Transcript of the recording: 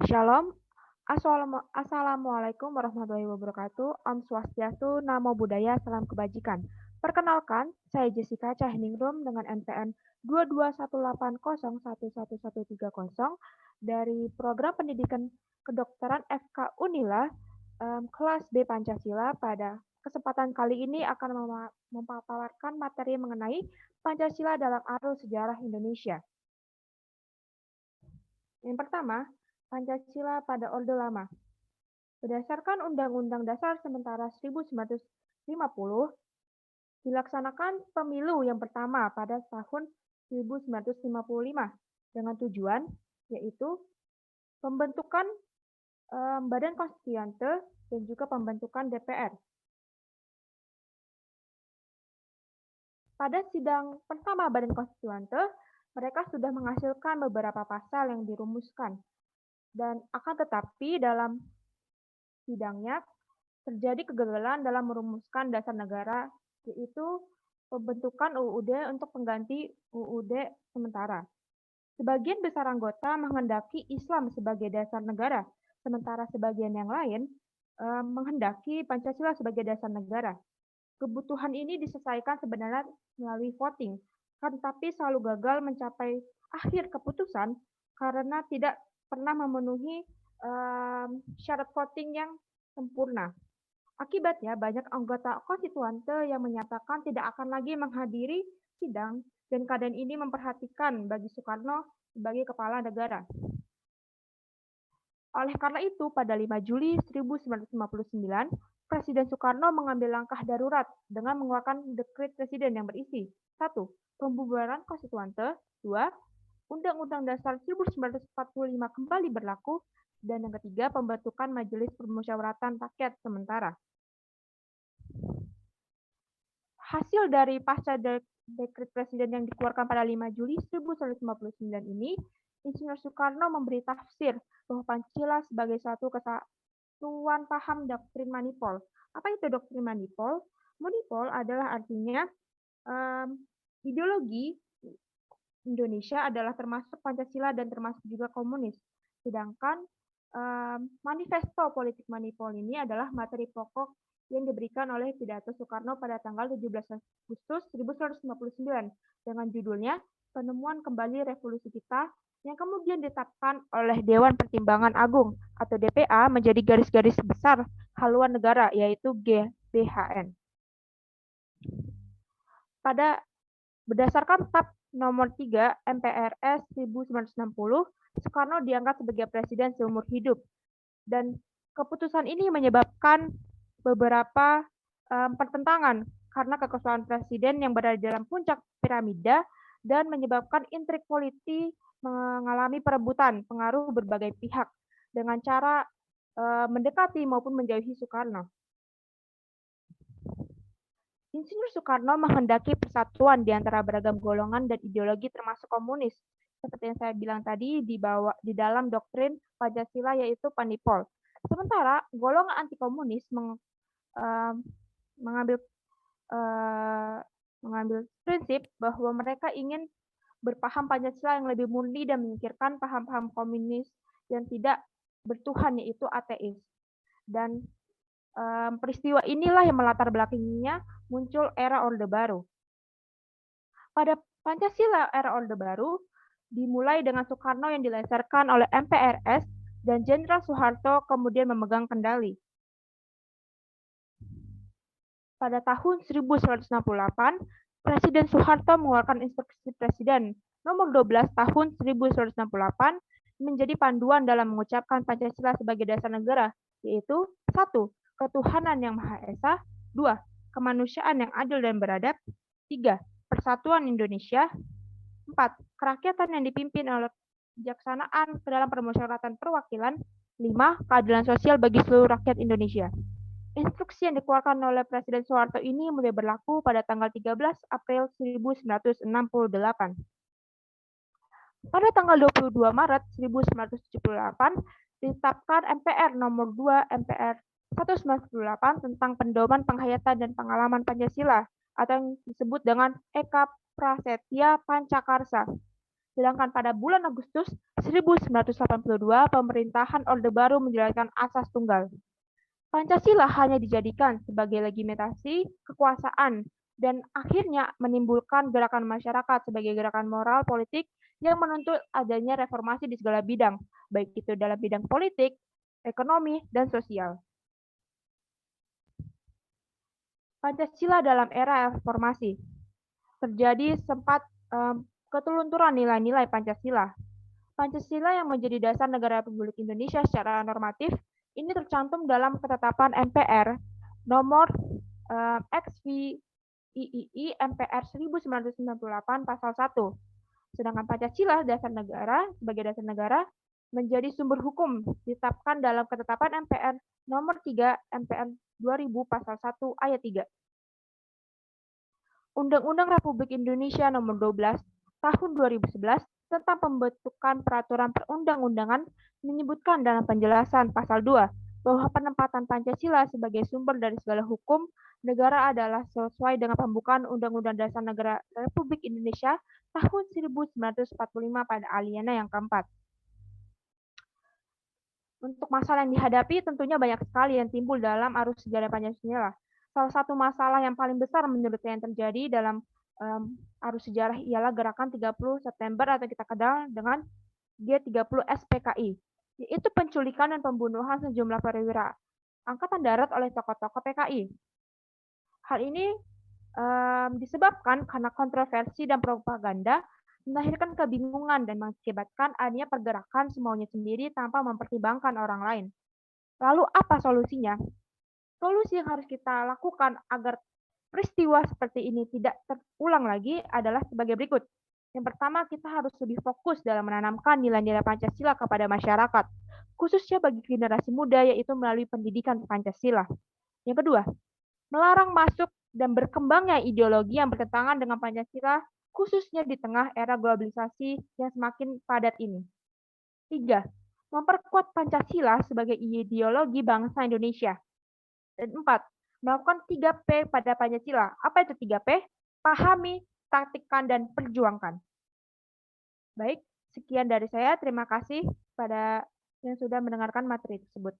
Shalom, Assalamualaikum warahmatullahi wabarakatuh. Om Swastiastu, Namo Buddhaya, Salam Kebajikan. Perkenalkan, saya Jessica Cahningrum dengan NPM 2218011130 dari Program Pendidikan Kedokteran FK Unila, kelas B Pancasila. Pada kesempatan kali ini akan memaparkan materi mengenai Pancasila dalam arus sejarah Indonesia. Yang pertama, Pancasila pada Orde Lama. Berdasarkan Undang-Undang Dasar Sementara 1950, dilaksanakan pemilu yang pertama pada tahun 1955 dengan tujuan yaitu pembentukan Badan Konstituante dan juga pembentukan DPR. Pada sidang pertama Badan Konstituante, mereka sudah menghasilkan beberapa pasal yang dirumuskan. Dan akan tetapi dalam sidangnya terjadi kegagalan dalam merumuskan dasar negara, yaitu pembentukan UUD untuk pengganti UUD sementara. Sebagian besar anggota menghendaki Islam sebagai dasar negara, sementara sebagian yang lain menghendaki Pancasila sebagai dasar negara. Kebutuhan ini diselesaikan sebenarnya melalui voting, tetapi selalu gagal mencapai akhir keputusan karena tidak pernah memenuhi syarat voting yang sempurna. Akibatnya, banyak anggota konstituante yang menyatakan tidak akan lagi menghadiri sidang, dan keadaan ini memperhatikan bagi Soekarno sebagai kepala negara. Oleh karena itu, pada 5 Juli 1959, Presiden Soekarno mengambil langkah darurat dengan mengeluarkan dekret presiden yang berisi 1. Pembubaran konstituante, 2. Undang-Undang Dasar 1945 kembali berlaku, dan yang ketiga, pembentukan Majelis Permusyawaratan Rakyat sementara. Hasil dari pasca dekret presiden yang dikeluarkan pada 5 Juli 1959 ini, Insinyur Soekarno memberi tafsir bahwa Pancasila sebagai suatu kesatuan paham doktrin manipol. Apa itu doktrin manipol? Manipol adalah artinya ideologi Indonesia adalah termasuk Pancasila dan termasuk juga komunis. Sedangkan manifesto politik manipol ini adalah materi pokok yang diberikan oleh pidato Soekarno pada tanggal 17 Agustus 1959 dengan judulnya Penemuan Kembali Revolusi Kita, yang kemudian ditetapkan oleh Dewan Pertimbangan Agung atau DPA menjadi garis-garis besar haluan negara, yaitu GBHN. Berdasarkan TAP nomor 3 MPRS 1960, Soekarno diangkat sebagai presiden seumur hidup. Dan keputusan ini menyebabkan beberapa pertentangan karena kekosongan presiden yang berada di dalam puncak piramida dan menyebabkan intrik politik mengalami perebutan pengaruh berbagai pihak dengan cara mendekati maupun menjauhi Soekarno. Insinyur Soekarno menghendaki persatuan di antara beragam golongan dan ideologi termasuk komunis. Seperti yang saya bilang tadi, di dalam doktrin Pancasila yaitu Panipol. Sementara golongan anti komunis mengambil prinsip bahwa mereka ingin berpaham Pancasila yang lebih murni dan menyingkirkan paham-paham komunis yang tidak bertuhan, yaitu ateis. Dan peristiwa inilah yang melatar belakanginya muncul era Orde Baru. Pada Pancasila era Orde Baru dimulai dengan Soekarno yang dilengsarkan oleh MPRS dan Jenderal Soeharto kemudian memegang kendali. Pada tahun 1968, Presiden Soeharto mengeluarkan Instruksi Presiden nomor 12 tahun 1968 menjadi panduan dalam mengucapkan Pancasila sebagai dasar negara, yaitu 1. Ketuhanan yang Maha Esa, 2. Kemanusiaan yang adil dan beradab, 3. Persatuan Indonesia, 4. Kerakyatan yang dipimpin oleh kebijaksanaan ke dalam permusyawaratan perwakilan, 5. Keadilan sosial bagi seluruh rakyat Indonesia. Instruksi yang dikeluarkan oleh Presiden Soeharto ini mulai berlaku pada tanggal 13 April 1968. Pada tanggal 22 Maret 1978, ditetapkan MPR nomor 2 MPR 198 tentang pedoman penghayatan dan pengalaman Pancasila atau yang disebut dengan Eka Prasetya Pancakarsa. Sedangkan pada bulan Agustus 1982, pemerintahan Orde Baru menjalankan asas tunggal. Pancasila hanya dijadikan sebagai legitimasi kekuasaan dan akhirnya menimbulkan gerakan masyarakat sebagai gerakan moral politik yang menuntut adanya reformasi di segala bidang, baik itu dalam bidang politik, ekonomi, dan sosial. Pancasila dalam era reformasi. Terjadi sempat ketelunturan nilai-nilai Pancasila. Pancasila yang menjadi dasar negara Republik Indonesia secara normatif ini tercantum dalam ketetapan MPR nomor XVIII MPR 1998 pasal 1. Sedangkan Pancasila dasar negara sebagai dasar negara menjadi sumber hukum ditetapkan dalam ketetapan MPR nomor 3 MPR 2000 pasal 1 ayat 3. Undang-Undang Republik Indonesia Nomor 12 Tahun 2011 tentang pembentukan peraturan perundang-undangan menyebutkan dalam penjelasan pasal 2 bahwa penempatan Pancasila sebagai sumber dari segala hukum negara adalah sesuai dengan pembukaan Undang-Undang Dasar Negara Republik Indonesia tahun 1945 pada alinea yang keempat. Untuk masalah yang dihadapi tentunya banyak sekali yang timbul dalam arus sejarah Pancasila. Salah satu masalah yang paling besar menurut saya yang terjadi dalam arus sejarah ialah gerakan 30 September atau kita kenal dengan G30 SPKI, yaitu penculikan dan pembunuhan sejumlah perwira Angkatan Darat oleh tokoh-tokoh PKI. Hal ini disebabkan karena kontroversi dan propaganda melahirkan kebingungan dan mengakibatkan adanya pergerakan semaunya sendiri tanpa mempertimbangkan orang lain. Lalu apa solusinya? Solusi yang harus kita lakukan agar peristiwa seperti ini tidak terulang lagi adalah sebagai berikut. Yang pertama, kita harus lebih fokus dalam menanamkan nilai-nilai Pancasila kepada masyarakat, khususnya bagi generasi muda, yaitu melalui pendidikan Pancasila. Yang kedua, melarang masuk dan berkembangnya ideologi yang bertentangan dengan Pancasila, khususnya di tengah era globalisasi yang semakin padat ini. 3. Memperkuat Pancasila sebagai ideologi bangsa Indonesia. Dan 4. Melakukan 3P pada Pancasila. Apa itu 3P? Pahami, taktikkan, dan perjuangkan. Baik, sekian dari saya. Terima kasih pada yang sudah mendengarkan materi tersebut.